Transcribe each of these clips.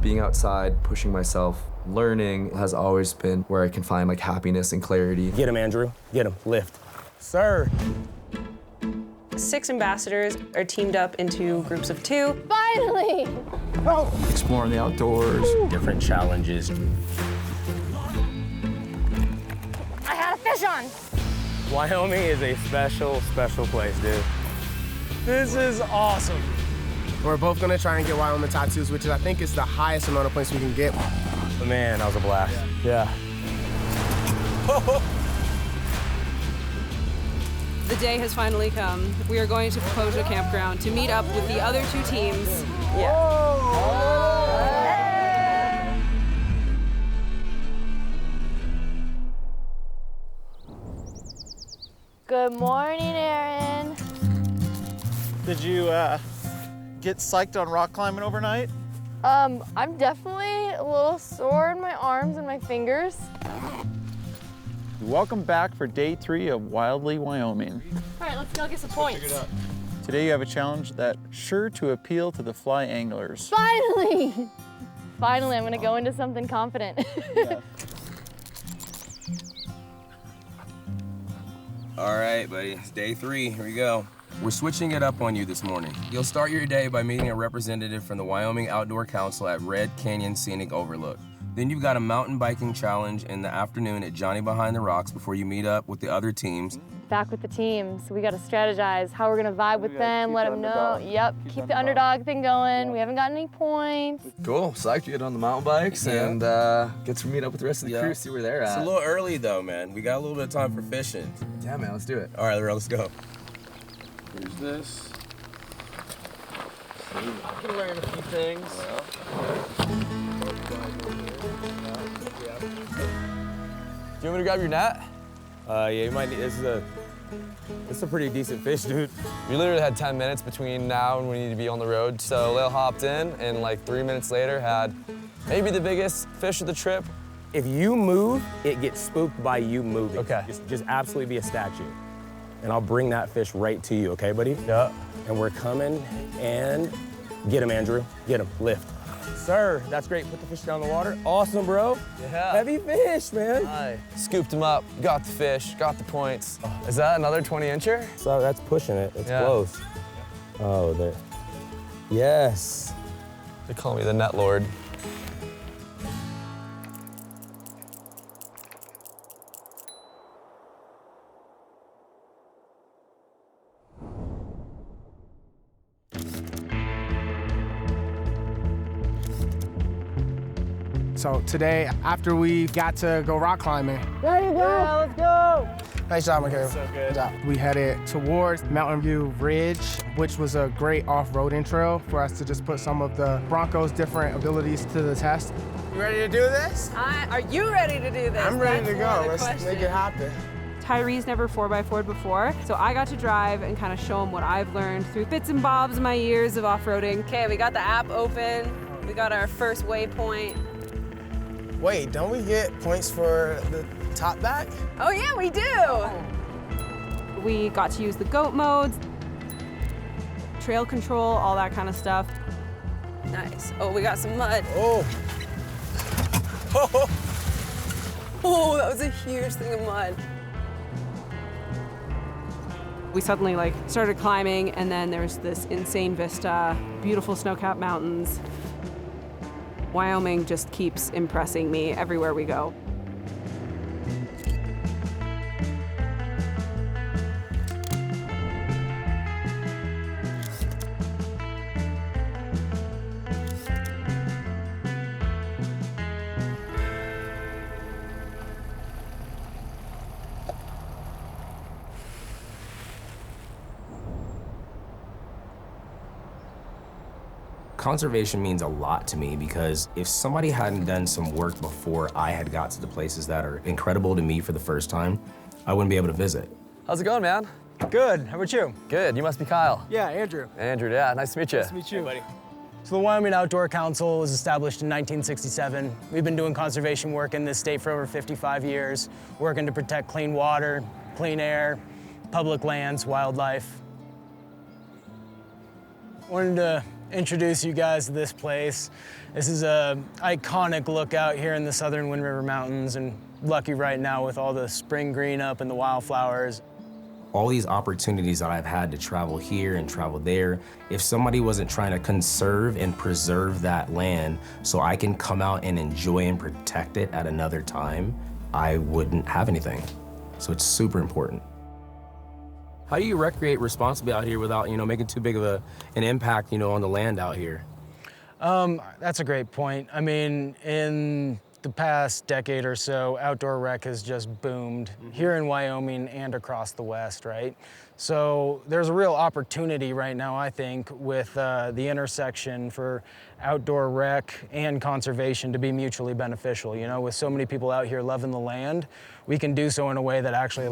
Being outside, pushing myself, learning has always been where I can find like happiness and clarity. Get him, Andrew. Get him. Lift. Sir. 6 ambassadors are teamed up into groups of 2. Finally! Oh. Exploring the outdoors. Different challenges. I had a fish on. Wyoming is a special, special place, dude. This is awesome. We're both gonna try and get Wyoming tattoos, which I think is the highest amount of points we can get. But man, that was a blast. Yeah. The day has finally come. We are going to Popo Agie Campground to meet up with the other 2 teams. Good morning, Aaron. Did you get psyched on rock climbing overnight? I'm definitely a little sore in my arms and my fingers. Welcome back for day 3 of Wildly Wyoming. All right, let's go get some points. Today you have a challenge that's sure to appeal to the fly anglers. Finally! Finally, I'm gonna go into something confident. Yeah. All right, buddy, it's day 3, here we go. We're switching it up on you this morning. You'll start your day by meeting a representative from the Wyoming Outdoor Council at Red Canyon Scenic Overlook. Then you've got a mountain biking challenge in the afternoon at Johnny Behind the Rocks before you meet up with the other teams. Back with the teams, we gotta strategize how we're gonna vibe with them, let them know. Yep, keep the underdog thing going. We haven't gotten any points. Cool, psyched to get on the mountain bikes and get to meet up with the rest of the crew, see where they're at. It's a little early though, man. We got a little bit of time for fishing. Yeah, man, let's do it. All right, let's go. Here's this. I can learn a few things. Do you want me to grab your net? Yeah, you might need, this is a pretty decent fish, dude. We literally had 10 minutes between now and we need to be on the road. So Lael hopped in and like 3 minutes later had maybe the biggest fish of the trip. If you move, it gets spooked by you moving. Okay. Just absolutely be a statue. And I'll bring that fish right to you, okay, buddy? Yeah. And we're coming and get him, Andrew. Get him, lift. Sir, that's great. Put the fish down in the water. Awesome, bro. Yeah. Heavy fish, man. Hi. Scooped him up, got the fish, got the points. Is that another 20-incher? So that's pushing it. It's Yeah. close. Oh, there. Yes. They call me the net lord. So today, after we got to go rock climbing, There you go. yeah, let's go. Nice job, Micayla. So good. job. We headed towards Mountain View Ridge, which was a great off-roading trail for us to just put some of the Bronco's different abilities to the test. You ready to do this? Are you ready to do this? I'm ready to That's go. the Let's question. make it happen. Tyree's never 4x4'd before, so I got to drive and kind of show him what I've learned through bits and bobs of my years of off-roading. Okay, we got the app open. We got our first waypoint. Wait, don't we get points for the top back? Oh yeah, we do! We got to use the goat modes, trail control, all that kind of stuff. Nice. Oh, we got some mud. Oh. Oh, that was a huge thing of mud. We suddenly started climbing, and then there's this insane vista, beautiful snow-capped mountains. Wyoming just keeps impressing me everywhere we go. Conservation means a lot to me because if somebody hadn't done some work before I had got to the places that are incredible to me for the first time, I wouldn't be able to visit. How's it going, man? Good. How about you? Good. You must be Kyle. Yeah, Andrew. Andrew, yeah. Nice to meet you. Nice to meet you. Hey, buddy. So the Wyoming Outdoor Council was established in 1967. We've been doing conservation work in this state for over 55 years, working to protect clean water, clean air, public lands, wildlife. Wanted to introduce you guys to this place. This is a iconic lookout here in the southern Wind River Mountains, and lucky right now with all the spring green up and the wildflowers. All these opportunities that I've had to travel here and travel there, if somebody wasn't trying to conserve and preserve that land so I can come out and enjoy and protect it at another time, I wouldn't have anything. So it's super important. How do you recreate responsibly out here without, making too big of an impact, on the land out here? That's a great point. I mean, in the past decade or so, outdoor rec has just boomed here in Wyoming and across the West, right? So there's a real opportunity right now, I think, with the intersection for outdoor rec and conservation to be mutually beneficial. With so many people out here loving the land, we can do so in a way that actually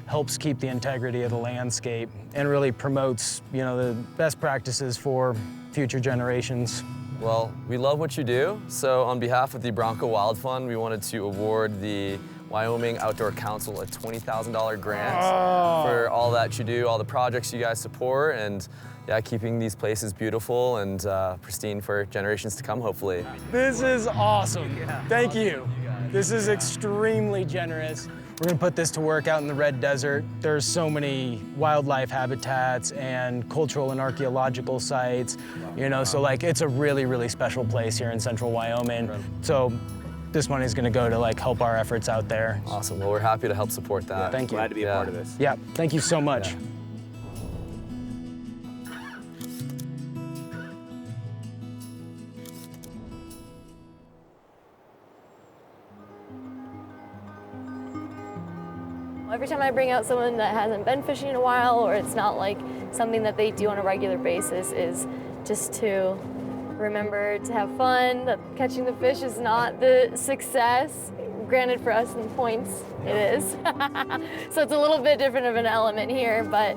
helps keep the integrity of the landscape and really promotes, the best practices for future generations. Well, we love what you do, so on behalf of the Bronco Wild Fund, we wanted to award the Wyoming Outdoor Council a $20,000 grant for all that you do, all the projects you guys support, and keeping these places beautiful and pristine for generations to come, hopefully. This is awesome. Thank you. This is extremely generous. We're gonna put this to work out in the Red Desert. There's so many wildlife habitats and cultural and archaeological sites, so it's a really, really special place here in central Wyoming. So this money is gonna go to help our efforts out there. Awesome, well, we're happy to help support that. Yeah, thank you. Glad to be a part of this. Yeah, thank you so much. Yeah. Every time I bring out someone that hasn't been fishing in a while, or it's not something that they do on a regular basis, is just to remember to have fun, that catching the fish is not the success. Granted, for us in points, it is. So it's a little bit different of an element here, but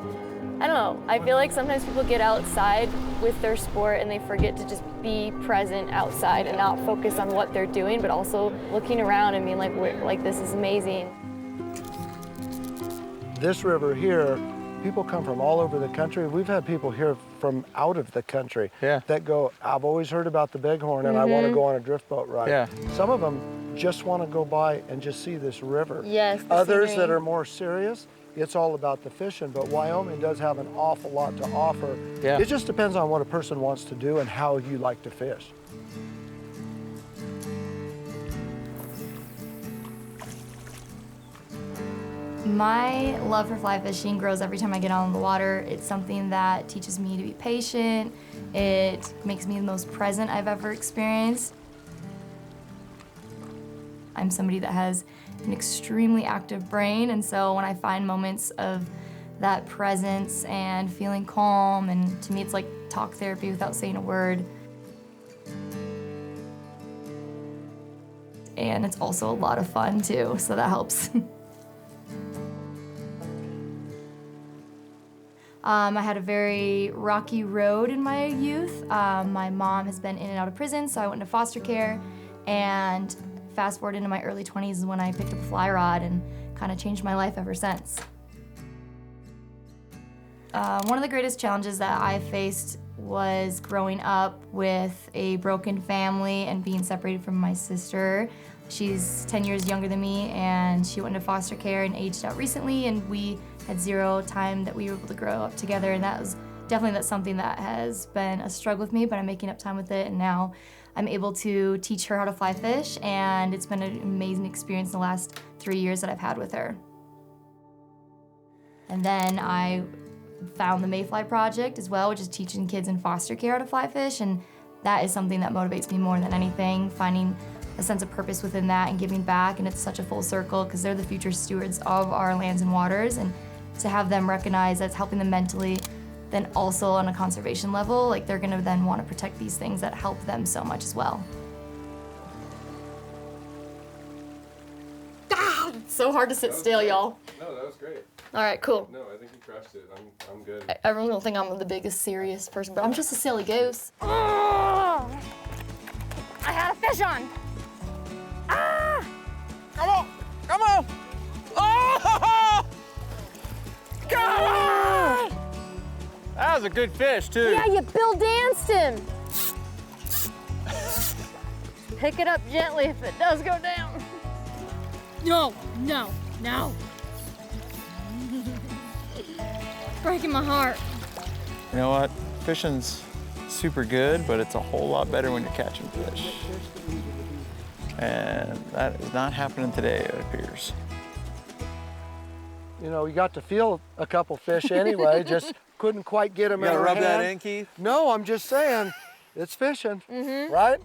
I don't know. I feel like sometimes people get outside with their sport and they forget to just be present outside and not focus on what they're doing, but also looking around and being like, this is amazing. This river here, people come from all over the country. We've had people here from out of the country that go, I've always heard about the Bighorn and I want to go on a drift boat ride. Yeah. Some of them just want to go by and just see this river. Yes. Others that are more serious, it's all about the fishing, but Wyoming does have an awful lot to offer. Yeah. It just depends on what a person wants to do and how you like to fish. My love for fly fishing grows every time I get out on the water. It's something that teaches me to be patient. It makes me the most present I've ever experienced. I'm somebody that has an extremely active brain, and so when I find moments of that presence and feeling calm, and to me it's like talk therapy without saying a word. And it's also a lot of fun too, so that helps. I had a very rocky road in my youth. My mom has been in and out of prison, so I went into foster care, and fast forward into my early 20s is when I picked up a fly rod and kind of changed my life ever since. One of the greatest challenges that I faced was growing up with a broken family and being separated from my sister. She's 10 years younger than me, and she went into foster care and aged out recently, and we had zero time that we were able to grow up together, and that's something that has been a struggle with me, but I'm making up time with it, and now I'm able to teach her how to fly fish, and it's been an amazing experience in the last 3 years that I've had with her. And then I found the Mayfly Project as well, which is teaching kids in foster care how to fly fish, and that is something that motivates me more than anything, finding a sense of purpose within that and giving back, and it's such a full circle because they're the future stewards of our lands and waters, and to have them recognize that's helping them mentally, then also on a conservation level, like they're gonna then want to protect these things that help them so much as well. Ah, it's so hard to sit still, y'all. No, that was great. All right, cool. No, I think you crushed it. I'm good. Everyone will think I'm the biggest serious person, but I'm just a silly goose. Oh, I had a fish on. Ah! Come on! Come on! Oh! Come on! That was a good fish, too. Yeah, you Bill danced him. Pick it up gently if it does go down. No. Breaking my heart. You know what? Fishing's super good, but it's a whole lot better when you're catching fish. And that is not happening today, it appears. You know, you got to feel a couple fish anyway, just couldn't quite get them in our hand. You gotta rub that in, Keith? No, I'm just saying, it's fishing, right?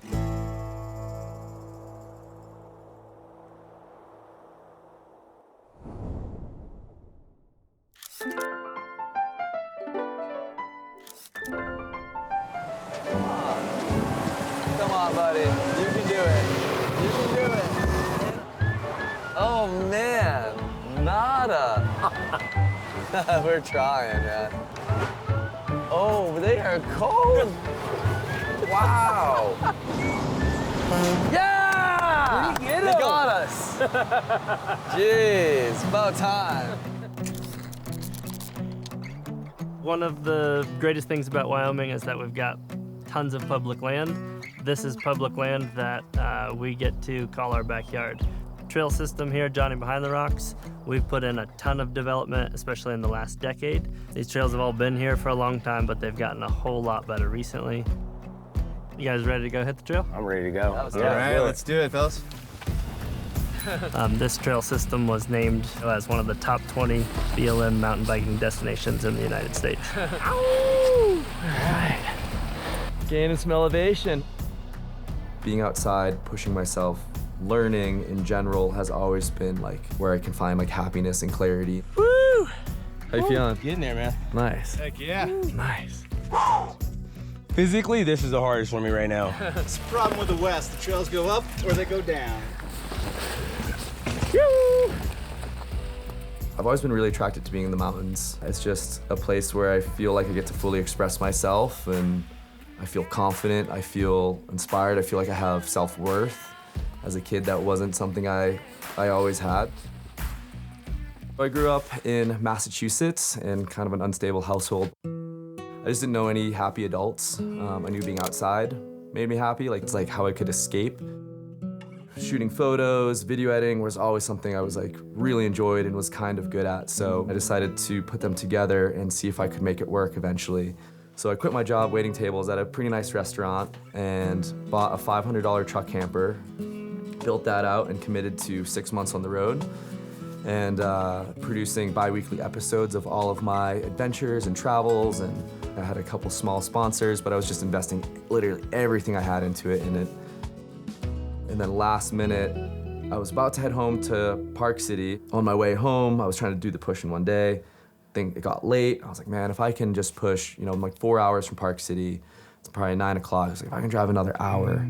Come on, buddy. You can do it. You can do it. Oh, man. Nada. We're trying, man. Oh, they are cold. Wow. Yeah! Where'd you get They 'em? got us. Jeez, about time. One of the greatest things about Wyoming is that we've got tons of public land. This is public land that we get to call our backyard. Trail system here, Johnny Behind the Rocks, we've put in a ton of development, especially in the last decade. These trails have all been here for a long time, but they've gotten a whole lot better recently. You guys ready to go hit the trail? I'm ready to go. All right, let's do it, fellas. This trail system was named as one of the top 20 BLM mountain biking destinations in the United States. All right. Gaining some elevation. Being outside, pushing myself, learning in general has always been like where I can find like happiness and clarity. Woo! How you feeling? Getting there, man. Nice. Heck yeah. Nice. Physically, this is the hardest for me right now. It's the problem with the West. The trails go up or they go down. I've always been really attracted to being in the mountains. It's just a place where I feel like I get to fully express myself, and I feel confident, I feel inspired, I feel like I have self-worth. As a kid, that wasn't something I always had. I grew up in Massachusetts in kind of an unstable household. I just didn't know any happy adults. I knew being outside made me happy, like it's like how I could escape. Shooting photos, video editing was always something I was like really enjoyed and was kind of good at. So I decided to put them together and see if I could make it work eventually. So I quit my job waiting tables at a pretty nice restaurant and bought a $500 truck camper, built that out and committed to 6 months on the road and producing bi-weekly episodes of all of my adventures and travels. And I had a couple small sponsors, but I was just investing literally everything I had into it. And then last minute, I was about to head home to Park City. On my way home, I was trying to do the push in one day. I think it got late. I was like, man, if I can just push, you know, I'm like 4 hours from Park City, it's probably 9 o'clock. I was like, if I can drive another hour.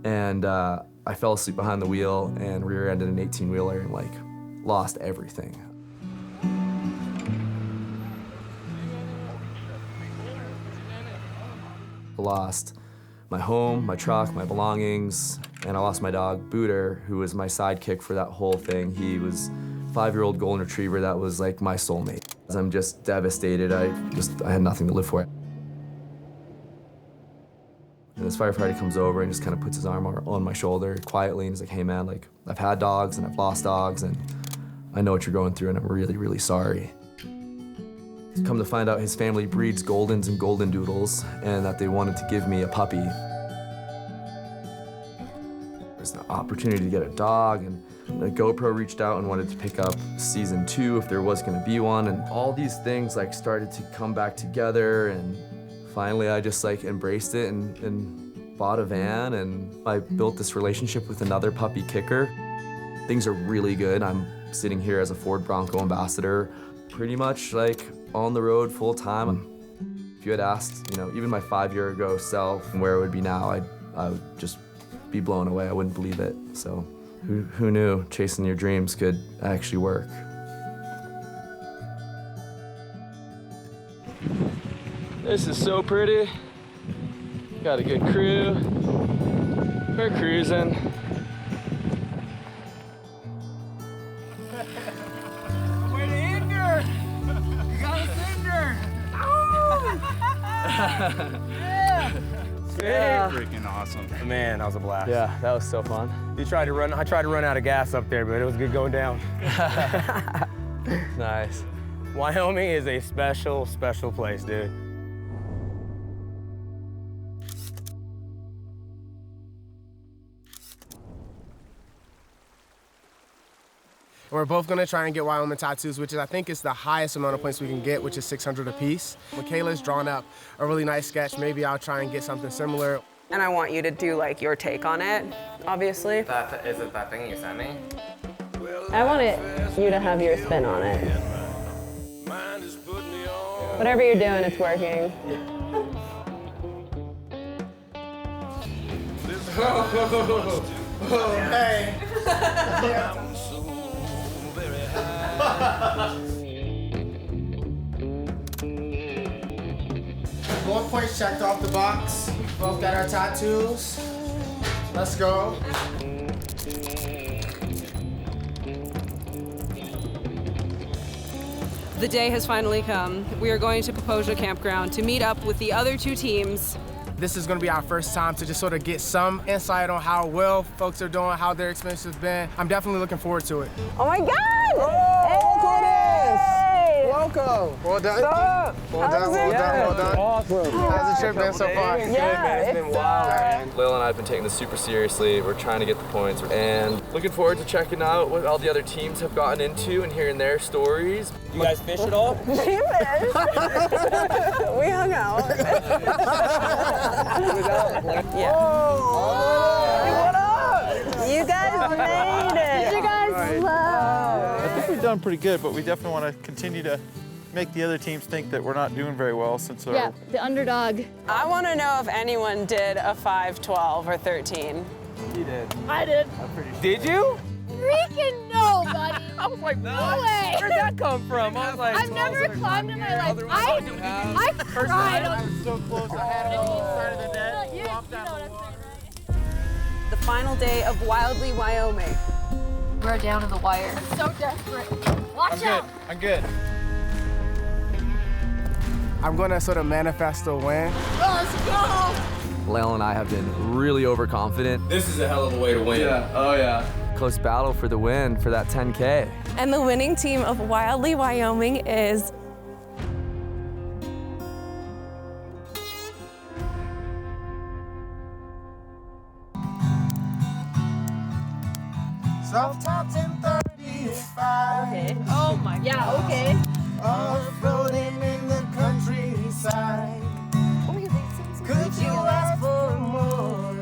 And I fell asleep behind the wheel and rear-ended an 18-wheeler and like lost everything. I lost my home, my truck, my belongings, and I lost my dog, Booter, who was my sidekick for that whole thing. He was a 5-year-old golden retriever that was like my soulmate. I'm just devastated. I had nothing to live for. And this firefighter comes over and just kind of puts his arm on my shoulder quietly and he's like, hey man, like I've had dogs and I've lost dogs and I know what you're going through and I'm really, really sorry. Come to find out his family breeds Goldens and Golden Doodles and that they wanted to give me a puppy. There's the opportunity to get a dog and the GoPro reached out and wanted to pick up season 2 if there was gonna be one, and all these things like started to come back together, and finally I just like embraced it and bought a van, and I built this relationship with another puppy kicker. Things are really good. I'm sitting here as a Ford Bronco ambassador, pretty much like on the road full time. If you had asked, you know, even my 5-year-ago self where it would be now, I would just be blown away. I wouldn't believe it. So who knew chasing your dreams could actually work? This is so pretty. Got a good crew. We're cruising. Way to hinder! You got us in there! Yeah. Freaking awesome. Man, that was a blast. Yeah, that was so fun. I tried to run out of gas up there, but it was good going down. Nice. Wyoming is a special, special place, dude. We're both gonna try and get Wyoming tattoos, which is, I think, is the highest amount of points we can get, which is 600 apiece. Micayla's drawn up a really nice sketch. Maybe I'll try and get something similar. And I want you to do like your take on it, obviously. Is it that thing you sent me? I want you to have your spin on it. Whatever you're doing, it's working. Hey. 1 point checked off the box. Both got our tattoos. Let's go. The day has finally come. We are going to Popo Agie Campground to meet up with the other two teams. This is gonna be our first time to just sort of get some insight on how well folks are doing, how their experience has been. I'm definitely looking forward to it. Oh my God! Welcome. Well done. Well done, well done, well done. Awesome. How's the trip been so far? Good, man. It's been wild. Lael and I have been taking this super seriously. We're trying to get the points and looking forward to checking out what all the other teams have gotten into and hearing their stories. You guys fish at all? We hung out. Yeah. What up? You guys made it. You guys love. I think we've done pretty good, but we definitely want to continue to make the other teams think that we're not doing very well since Yeah, the underdog. I want to know if anyone did a 5, 12, or 13. You did. I did. Did you? Freaking no, buddy. I was like, No way. Where'd that come from? I was like, I've never climbed in my life. I cried. I was so close. I had it on the side of the net. You know what I'm saying, right? The final day of Wildly, Wyoming. We're down to the wire. I'm so desperate. Watch out. I'm good. I'm gonna sort of manifest a win. Let's go. Lael and I have been really overconfident. This is a hell of a way to win. Yeah, oh yeah. Close battle for the win for that 10K. And the winning team of Wildly Wyoming is Self-taught 1035. okay. Oh my God. Yeah, okay. Off-roading in the countryside. Could you ask for more?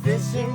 Fishing